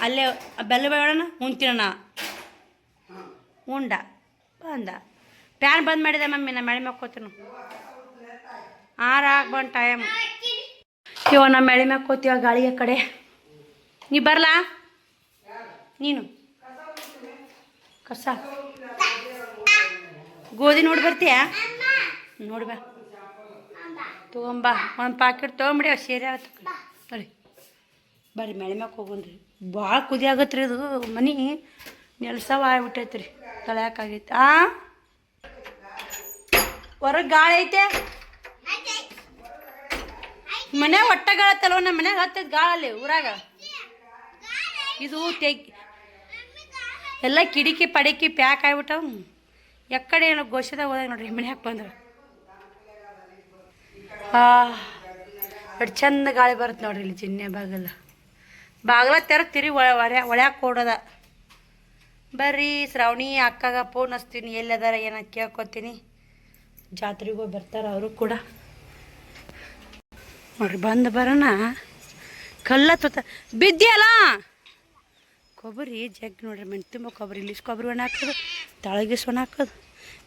ಅಲ್ಲೇ ಬೆಲ್ಲ ಬೇಡಣ ಉಣ್ತೀನ ಉಂಡ ಬಂದ. ಪ್ಯಾನ್ ಬಂದ್ ಮಾಡಿದೆ ಮಮ್ಮಿ. ನಾ ಮಳೆ ಮ್ಯಾಕೋತೀನು 6 ಬಂದು ಟೈಮ್. ಇವ ನಮ್ಮ ಮಳೆ ಮ್ಯಾಕೋತೀವ ಗಾಳಿಗೆ ಕಡೆ. ನೀ ಬರಲಾ? ನೀನು ಕಸ ಗೋಧಿ ನೋಡಿ ಬರ್ತೀಯ? ನೋಡಿ ಬಾ ತೊಗೊಂಬಾ. ಒಂದು ಪ್ಯಾಕೆಟ್ ತೊಗೊಂಬಿಡಿ. ಸೇರಿ ಆಗತ್ತೆ ಬರ್ರಿ ಮಳೆ ಮ್ಯಾಕೆ ಹೋಗೋಣ್ರಿ. ಭಾಳ ಕುದಿ ಆಗತ್ತೆ ರೀ. ಇದು ಮನೆ ನೆಲ್ಸವ ಆಗ್ಬಿಟ್ಟೈತೆ ರೀ. ತಳ್ಯಾಕಾಗೈತೆ. ಹೊರಗೆ ಗಾಳಿ ಐತೆ. ಮನ್ಯಾಗ ಒಟ್ಟ ಗಾಳತ್ತಲ್ವ. ನಮ್ಮ ಮನ್ಯಾಗ ಹತ್ತೈತೆ ಗಾಳಲ್ಲಿ ಊರಾಗ. ಇದು ಎಲ್ಲ ಕಿಡಿಕಿ ಪಡಿಕಿ ಪ್ಯಾಕ್ ಆಗ್ಬಿಟ್ಟವು. ಎಕ್ಕಡೆ ಏನೋ ಗೋಷದಾಗ ಹೋದಾಗ ನೋಡ್ರಿ ಮನ್ಯಾಗ ಬಂದ್ರೆ ಎಷ್ಟು ಚಂದ ಗಾಳಿ ಬರುತ್ತೆ ನೋಡ್ರಿ. ಇಲ್ಲಿ ಚಿನ್ನೆ ಬಾಗಲ ತೆರ ತಿರಿ ಒಳ್ಯಾಕ ಕೊಡೋದ. ಬರ್ರಿ ಶ್ರಾವಣಿ ಅಕ್ಕಾಗ ಫೋನ್ ಹಚ್ತೀನಿ, ಎಲ್ಲದಾರ ಏನಂತ ಕೇಳ್ಕೊತೀನಿ. ಜಾತ್ರೆಗೆ ಹೋಗಿ ಬರ್ತಾರೆ ಅವರು ಕೂಡ ನೋಡ್ರಿ. ಬಂದು ಬರೋಣ. ಕಲ್ಲ ತುತ್ತ ಬಿದ್ದಿಯಲ್ಲ ಕೊಬ್ಬರಿ ಜಗ್ ನೋಡ್ರಿ. ಮನೆ ತುಂಬ ಕೊಬ್ಬರಿ. ಇಲ್ಲಿಸ್ ಕೊಬ್ಬರಿ ಒಣ ಹಾಕೋದು, ತಳಗಿಸ್ ಒಣ ಹಾಕೋದು.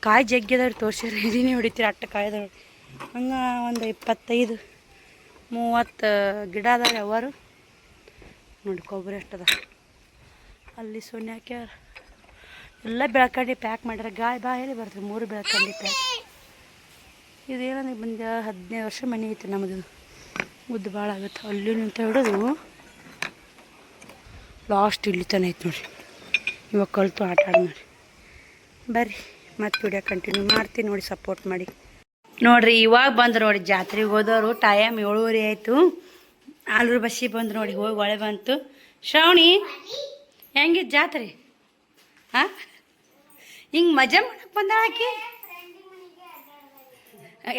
ಕಾಯಿ ಜಗ್ಗಿದವ್ರಿ ತೋರ್ಸಿರಿ. ಇದೀನಿ ಹೊಡಿತೀರಿ ಅಟ್ಟ ಕಾಯ್ದವ್ರಿ. ಹಂಗೆ ಒಂದು 25-30 ಗಿಡ ಅದಾವೆ ಅವರು ನೋಡಿ. ಕೊಬ್ಬರಿ ಎಷ್ಟದ ಅಲ್ಲಿ ಸೊನ್ನೆ ಹಾಕ್ಯಾರ. ಎಲ್ಲ ಬೆಳ್ಕಂಡು ಪ್ಯಾಕ್ ಮಾಡ್ಯಾರ. ಗಾಳಿ ಹೇಳಿ ಬರ್ತೀವಿ 3 ಬೆಳ್ಕಂಡು ಪ್ಯಾಕ್. ಇದೇನಂದ್ರೆ ಬಂದ 15 ವರ್ಷ ಮನೆ ಐತೆ ನಮ್ಮದು. ಉದ್ದು ಭಾಳ ಆಗುತ್ತೆ. ಅಲ್ಲಿ ನಿಂತ ಹಿಡಿದು ಲಾಸ್ಟ್ ಇಲ್ಲಿ ತನಕ ಐತೆ ನೋಡಿರಿ. ಇವಾಗ ಕಲಿತು ಆಟ ಆಡಿ ನೋಡಿ. ಬರ್ರಿ ಮತ್ತೆ ವಿಡಿಯೋ ಕಂಟಿನ್ಯೂ ಮಾಡ್ತೀನಿ ನೋಡಿ, ಸಪೋರ್ಟ್ ಮಾಡಿ ನೋಡಿರಿ. ಇವಾಗ ಬಂದು ನೋಡಿ ಜಾತ್ರೆಗೆ ಹೋದವರು. ಟೈಮ್ 7:30 ಆಯಿತು. ಆಲೂರು ಬಸ್ಸಿ ಬಂದು ನೋಡಿ, ಹೋಗಿ ಒಳೆ ಬಂತು. ಶ್ರಾವಣಿ ಹೆಂಗಿತ್ತು ಜಾತ್ರೆ? ಹಾಂ, ಹಿಂಗೆ ಮಜಾ ಮಾಡಕ್ಕೆ ಬಂದ ಆಕಿ.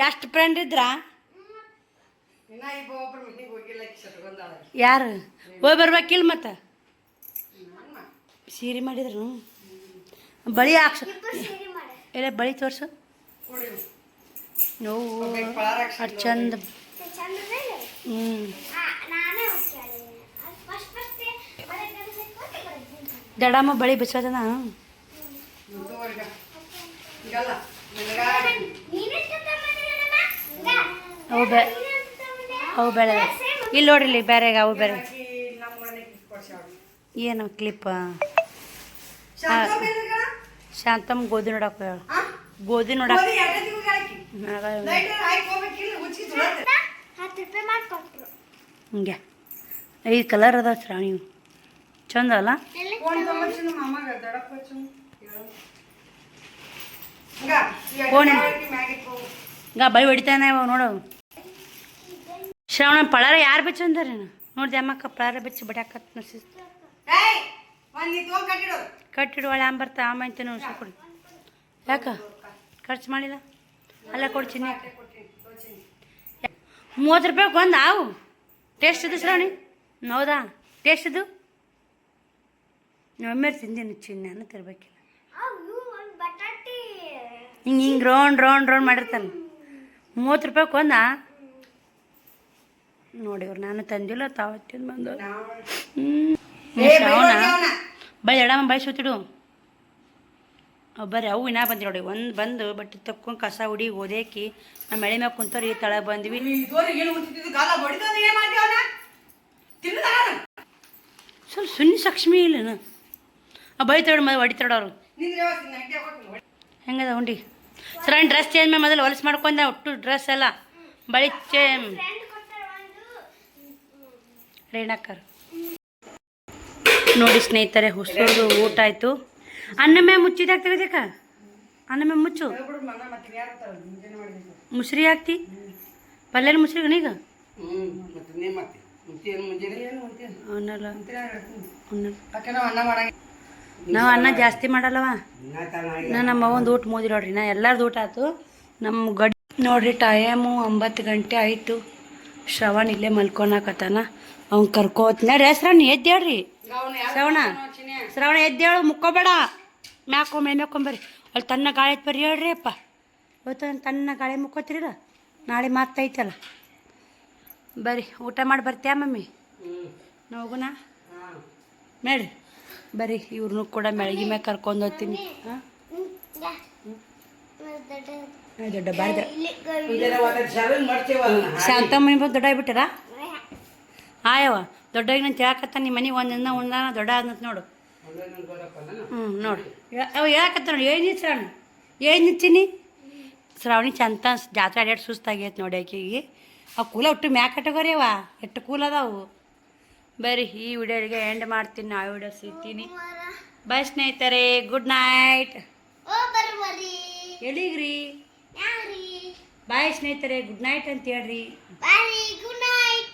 ಎಷ್ಟು ಫ್ರೆಂಡ್ ಇದ್ರಾ? ಯಾರು ಹೋಗಿ ಬರ್ಬೇಕಿಲ್ಲ? ಮತ್ತೆ ಸೀರೆ ಮಾಡಿದ್ರು. ಬಳಿ ಹಾಕ್ಸ ಎಲ್ಲ ಬಳಿ ತೋರ್ಸು. ನೋವು ಅಷ್ಟು ಚಂದ. ದಡಮ್ಮ ಬಳಿ ಬಿಚ್ಚೋದನ. ಅವು ಬೇಳೆ ಇಲ್ಲಿ ನೋಡ್ರಿ, ಇಲ್ಲಿ ಬೇರೆ ಅವು ಬೇರೆ. ಏನು ಕ್ಲಿಪ್? ಶಾಂತಮ್ಮ ಗೋಧಿ ನೋಡಕ್ಕೆ ಹೇಳು. ಗೋಧಿ ನೋಡಕ್ಕೆ ಹಿಂಗೆ 5 ಕಲರ್ ಅದಾವ ಶ್ರಾವಣಿ. ಚಂದ ಅಲ್ಲ? ಈಗ ಬಳಿ ಹೊಡಿತಾನೆ ನೋಡು. ಶ್ರಾವಣ ಪಳಾರ ಯಾರು ಬೆಚ್ಚ ಅಂದಾರೆ? ನೋಡ್ದೆ ಅಮ್ಮಕ್ಕ ಪಳಾರ ಬೆಚ್ಚಿ ಬಡ್ಯಾಕತ್ ನಸಿಸ್ತು. ಕಟ್ಟಿಡು ಒಳ್ಳೆ ಬರ್ತಾ ಆಮ ಅಂತಾನೆ ಕೊಡಿ. ಯಾಕ ಖರ್ಚು ಮಾಡಿಲ್ಲ? ಅಲ್ಲ ಕೊಡ್ತೀನಿ. 30 ರೂಪಾಯಿಗೆ ಒಂದು ಆವು. ಟೇಸ್ಟ್ ಇದು ಶ್ರಾವಣಿ? ಹೌದಾ? ಟೇಸ್ಟ್ ಇದು ಒಮ್ಮೆ ತಿಂದೇನು ಚಿನ್ನ ತಿರ್ಬೇಕಿಲ್ಲ. ಹಿಂಗೆ ರೌಂಡ್ ಮಾಡಿರ್ತಾನೆ. 30 ರೂಪಾಯಿಗೆ ಒಂದಾ? ನೋಡಿ ಇವ್ರು ನಾನು ತಂದಿಲ್ಲ, ತಾವತ್ತಿಂದ ಬಂದು. ಶ್ರಾವಣ ಬಳಿ ಎಡಮ್ಮ ಬಳಿ ಸುತ್ತಿಡು. ಬರ್ರಿ ಅವು ಇನ್ನ ಬಂದಿ ನೋಡಿ. ಒಂದು ಬಂದು ಬಟ್ಟೆ ತಕ್ಕೊಂಡು ಕಸ ಹುಡಿ ಓದೇಕಿ ನಮ್ಮ ಮಳೆ ಮ್ಯಾಗ ಕುಂತವ್ರಿ. ಈ ತಳ ಬಂದ್ವಿ. ಸ್ವಲ್ಪ ಸುನ್ನಿ ಸಕ್ಷ್ಮಿ ಇಲ್ಲ ಬೈತಾಡ ಮದ್ ಹೊಡಿತಾಡವ್ರು. ಹೆಂಗದ ಉಂಡಿ ಸರ್? ಡ್ರೆಸ್ ಚೇಂಜ್ ಮಾಡಿ ಮೊದಲು ಹೊಲಸು ಮಾಡ್ಕೊಂಡೆ. ಒಟ್ಟು ಡ್ರೆಸ್ ಎಲ್ಲ ಬಳಿ ರೇಣಕ್ಕರ್ ನೋಡಿ ಸ್ನೇಹಿತರೆ. ಹೊಸದು ಊಟ ಆಯಿತು. ಅನ್ನಮೇ ಮುಚ್ಚಿದಾಗ ತೆಗೆದಕ್ಕ. ಅನ್ನಮೇ ಮುಚ್ಚು. ಮುಸ್ರಿ ಹಾಕ್ತಿ? ಪಲ್ಯನ ಮುಸ್ರಿ ಗಣೀಗ ನಾವು ಅನ್ನ ಜಾಸ್ತಿ ಮಾಡಲ್ಲವ. ನಮ್ಮ ಒಂದು ಊಟ ಮುಗಿದಿ ನೋಡ್ರಿ. ನಾ ಎಲ್ಲರದ್ದು ಊಟ ಆಯ್ತು. ನಮ್ಮ ಗಡಿ ನೋಡ್ರಿ ಟೈಮು 9 ಗಂಟೆ ಆಯಿತು. ಶ್ರವಣ ಇಲ್ಲೇ ಮಲ್ಕೊಳಕತ್ತಾನ. ಅವ್ನು ಕರ್ಕೋತ್ನಾರ. ಶ್ರವಣ ಎದ್ದೇಳ್ರಿ. ಶ್ರವಣ ಎದ್ದೇಳು, ಮುಕ್ಕೋಬೇಡ. ಮ್ಯಾಕೊಂಬರ್ರಿ. ಅಲ್ಲಿ ತನ್ನ ಗಾಳಿ ಬರ್ರಿ ಹೇಳ್ರಿ ಅಪ್ಪ. ಇವತ್ತು ತನ್ನ ಗಾಳಿ ಮುಕ್ಕೋತಿರಿಲ್ಲ, ನಾಳೆ ಮಾತೈತಲ್ಲ. ಬರ್ರಿ ಊಟ ಮಾಡಿ ಬರ್ತೀಯ ಮಮ್ಮಿ? ಹೋಗುಣ ಮೇಡ್ರಿ. ಬರ್ರಿ ಇವ್ರನ್ನೂ ಕೂಡ ಮೆಳಗಿ ಮ್ಯಾಗ ಕರ್ಕೊಂಡು ಹೋಗ್ತೀನಿ. ಹಾಂ ದೊಡ್ಡ ಬಾರ್ದ ಶಾಂತಮ್ಮನಿ ಬಂದು ದೊಡ್ಡ ಆಗ್ಬಿಟ್ಟಾರ. ಆಯವ ದೊಡ್ಡಾಗಿ ನಾನು ಹೇಳಕತ್ತ. ನಿಮ್ಮ ಮನೆ ಒಂದಿನ ಉಣ್ದಾನ ದೊಡ್ಡ ಆದ್ನತ್ ನೋಡು. ನೋಡಿ ಅವ ಹೇಳಕತ್ತ ನೋಡಿ. ಏನು ಶ್ರಾವಣಿ ಏನು ನಿಚ್ಚಿನಿ? ಶ್ರಾವಣಿ ಚಂತ ಜಾತ್ರೆ ಅಡ್ಯಾಡ್ ಸುಸ್ತಾಗೈತೆ ನೋಡಿ ಆಕೆಗೆ. ಅವು ಕೂಲ ಒಟ್ಟು ಮ್ಯಾಕ್ ಕಟ್ಟಗೋರಿ ಅವ ಎಷ್ಟು ಕೂಲ್ ಅದಾವು. ಬರ್ರಿ ಈ ವಿಡಿಯೋಗೆ ಎಂಡ್ ಮಾಡ್ತೀನಿ. ನಾ ವಿಡಿಯೋ ಸಿಗ್ತೀನಿ. ಬಾಯ್ ಸ್ನೇಹಿತರೆ, ಗುಡ್ ನೈಟ್. ಎಲ್ಲಿಗ್ರಿ? ಬಾಯ್ ಸ್ನೇಹಿತರೆ, ಗುಡ್ ನೈಟ್ ಅಂತ ಹೇಳ್ರಿ. Good night.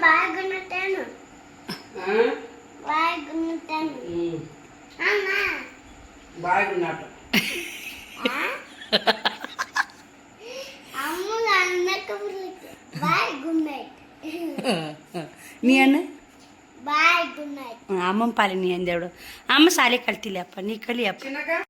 Bye good night ಏನು? ಬಾಯ್ ಗುಡ್ ನೈಟ್ ಏನು? Bye good night. ಅಮ್ಮ ಅನ್ನಕ್ಕೆ ಬರುತ್ತೆ. Bye good night. ನೀ ಅನ್ನ ಬಾಯ್ ಗುಡ್ ನೈಟ್. ಅಮ್ಮನ ಪಾಲಿ ನೀ ಅಂದೇಳು. ಅಮ್ಮ ಶಾಲೆ ಕಲ್ತಿಲ್ಲ ಅಪ್ಪ, ನೀ ಕಲಿಯಪ್ಪ.